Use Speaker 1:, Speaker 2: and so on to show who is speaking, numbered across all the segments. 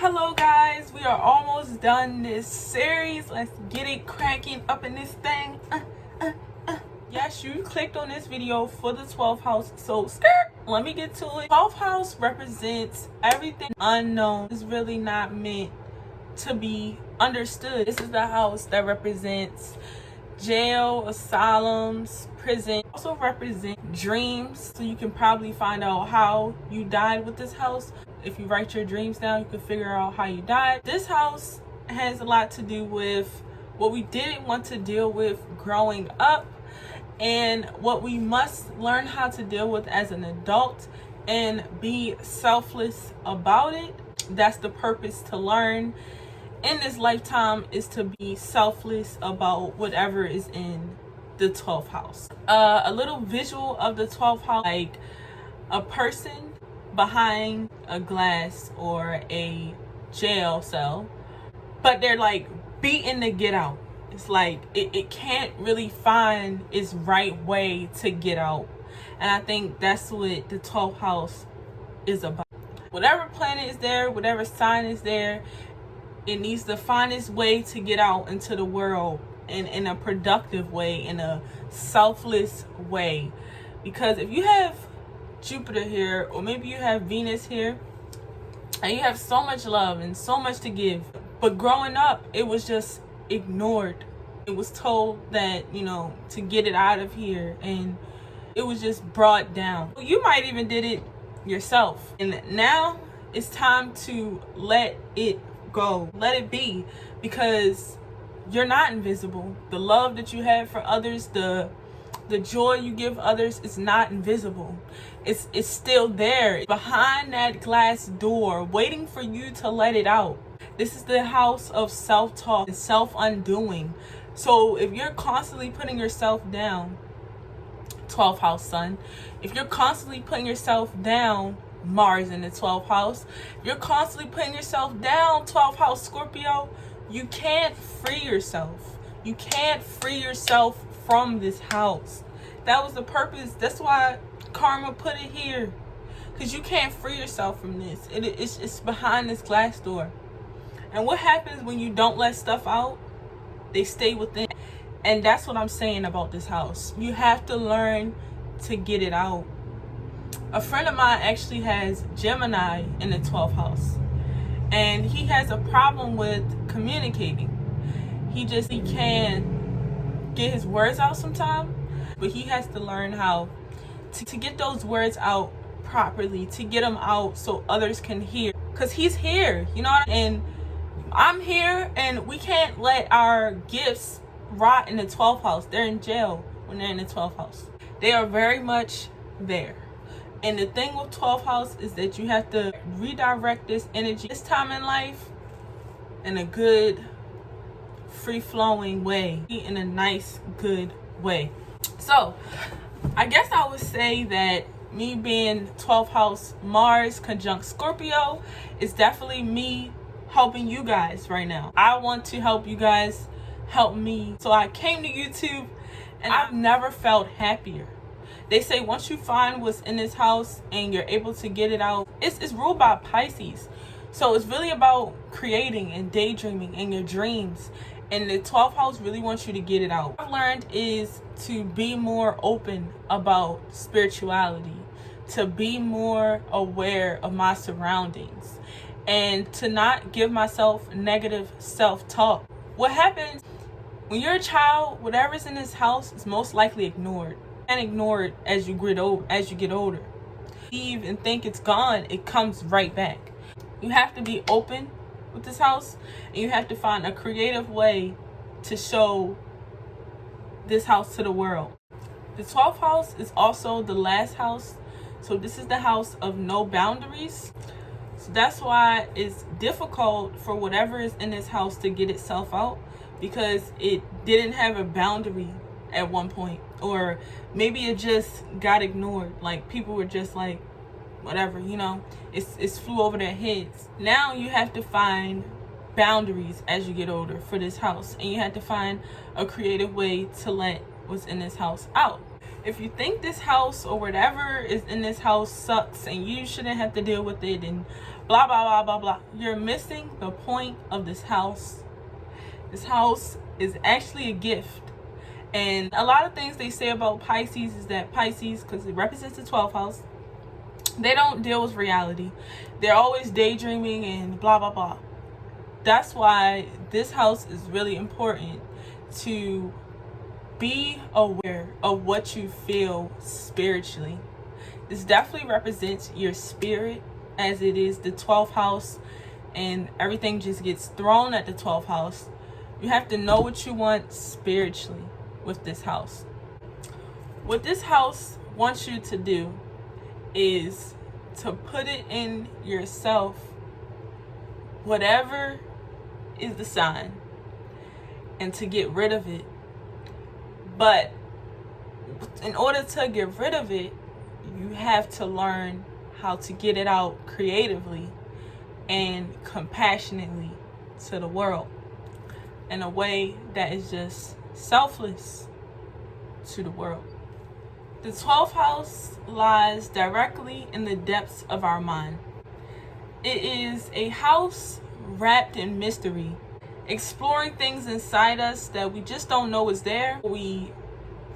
Speaker 1: Hello guys, we are almost done this series. Let's get it cracking up in this thing. Yes, you clicked on this video for the 12th house, so let me get to it. 12th house represents everything unknown. It's really not meant to be understood. This is the house that represents jail, asylums, prison. Also represent dreams, so you can probably find out how you died with this house. If you write your dreams down, you can figure out how you died. This house has a lot to do with what we didn't want to deal with growing up and what we must learn how to deal with as an adult and be selfless about it. That's the purpose to learn in this lifetime, is to be selfless about whatever is in the 12th house. A little visual of the 12th house, like a person behind a glass or a jail cell, but they're like beating to get out. It's like it can't really find its right way to get out. And I think that's what the 12th house is about. Whatever planet is there, whatever sign is there, it needs to find its way to get out into the world in a productive way, in a selfless way. Because if you have Jupiter here, or maybe you have Venus here, and you have so much love and so much to give, but growing up it was just ignored. It was told that, you know, to get it out of here, and it was just brought down. You might even did it yourself, and now it's time to let it go, let it be, because you're not invisible. The love that you have for others, the joy you give others is not invisible. It's still there behind that glass door, waiting for you to let it out. This is the house of self-talk and self-undoing. So if you're constantly putting yourself down, 12th house sun, if you're constantly putting yourself down, Mars in the 12th house, if you're constantly putting yourself down, 12th house Scorpio, you can't free yourself. You can't free yourself from this house. That was the purpose. That's why karma put it here, because you can't free yourself from this. It's behind this glass door. And what happens when you don't let stuff out? They stay within. And that's what I'm saying about this house. You have to learn to get it out. A friend of mine actually has Gemini in the 12th house, and he has a problem with communicating. He can't get his words out sometimes, but he has to learn how to get those words out properly, to get them out so others can hear, because he's here, you know, and I'm here, and we can't let our gifts rot in the 12th house. They're in jail when they're in the 12th house. They are very much there. And the thing with 12th house is that you have to redirect this energy this time in life in a good, free-flowing way, in a nice, good way. So I guess I would say that me being 12th house Mars conjunct Scorpio is definitely me helping you guys right now. I want to help you guys help me. So I came to YouTube, and I've never felt happier. They say once you find what's in this house and you're able to get it out, it's ruled by Pisces. So it's really about creating and daydreaming in your dreams. And the 12th house really wants you to get it out. What I've learned is to be more open about spirituality, to be more aware of my surroundings, and to not give myself negative self-talk. What happens when you're a child, whatever's in this house is most likely ignored. And ignore it as you get older. Leave and think it's gone, it comes right back. You have to be open with this house, and you have to find a creative way to show this house to the world. The 12th house is also the last house, so this is the house of no boundaries. So that's why it's difficult for whatever is in this house to get itself out, because it didn't have a boundary at one point, or maybe it just got ignored. Like people were just like, whatever, you know, it's flew over their heads. Now you have to find boundaries as you get older for this house, and you have to find a creative way to let what's in this house out. If you think this house or whatever is in this house sucks and you shouldn't have to deal with it and blah, blah, blah, blah, blah, you're missing the point of this house. This house is actually a gift. And a lot of things they say about Pisces is that Pisces, because it represents the 12th house, they don't deal with reality. They're always daydreaming and blah, blah, blah. That's why this house is really important, to be aware of what you feel spiritually. This definitely represents your spirit, as it is the 12th house, and everything just gets thrown at the 12th house. You have to know what you want spiritually with this house. What this house wants you to do is to put it in yourself, whatever is the sign, and to get rid of it. But in order to get rid of it, you have to learn how to get it out creatively and compassionately to the world, in a way that is just selfless to the world. The 12th house lies directly in the depths of our mind. It is a house wrapped in mystery, exploring things inside us that we just don't know is there. We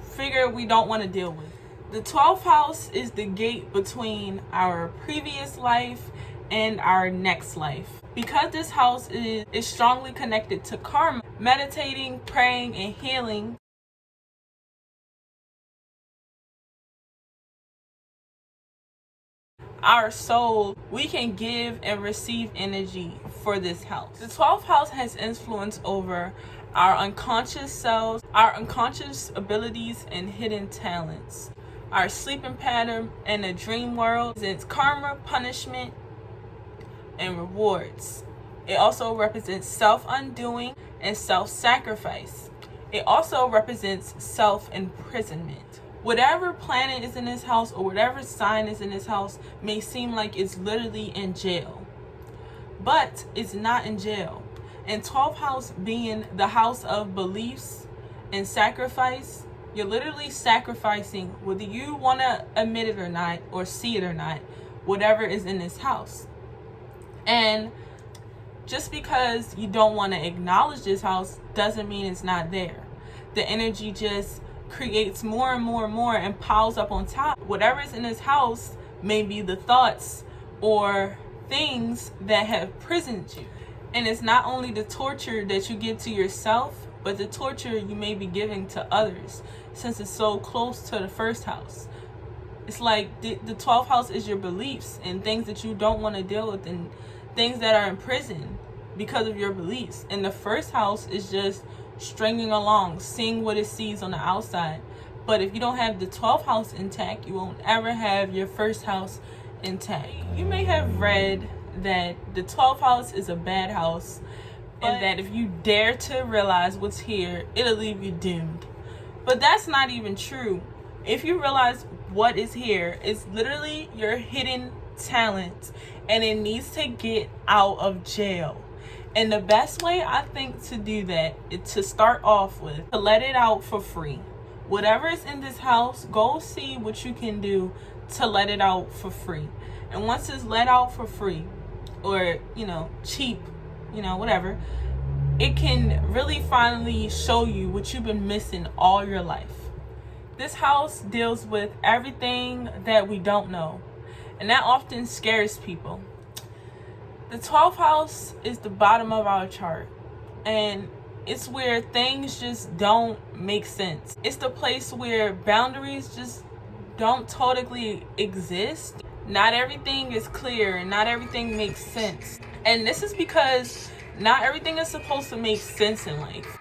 Speaker 1: figure we don't want to deal with. The 12th house is the gate between our previous life and our next life. Because this house is strongly connected to karma, meditating, praying, and healing our soul, we can give and receive energy for this house. The 12th house has influence over our unconscious selves, our unconscious abilities and hidden talents, our sleeping pattern and the dream world. It's karma, punishment, and rewards. It also represents self-undoing and self-sacrifice. It also represents self-imprisonment. Whatever planet is in this house or whatever sign is in this house may seem like it's literally in jail, but it's not in jail. And 12th house being the house of beliefs and sacrifice, you're literally sacrificing, whether you want to admit it or not, or see it or not, whatever is in this house. And just because you don't want to acknowledge this house doesn't mean it's not there. The energy just creates more and more and more and piles up on top. Whatever is in this house may be the thoughts or things that have prisoned you. And it's not only the torture that you give to yourself, but the torture you may be giving to others, since it's so close to the first house. It's like the 12th house is your beliefs and things that you don't want to deal with and things that are in prison because of your beliefs. And the first house is just stringing along, seeing what it sees on the outside. But if you don't have the 12th house intact, you won't ever have your first house intact. You may have read that the 12th house is a bad house, and that if you dare to realize what's here, it'll leave you doomed. But that's not even true. If you realize what is here, it's literally your hidden talent, and it needs to get out of jail. And the best way I think to do that is to start off with, to let it out for free. Whatever is in this house, go see what you can do to let it out for free. And once it's let out for free, or cheap, whatever, it can really finally show you what you've been missing all your life. This house deals with everything that we don't know, and that often scares people. The 12th house is the bottom of our chart, and it's where things just don't make sense. It's the place where boundaries just don't totally exist. Not everything is clear and not everything makes sense. And this is because not everything is supposed to make sense in life.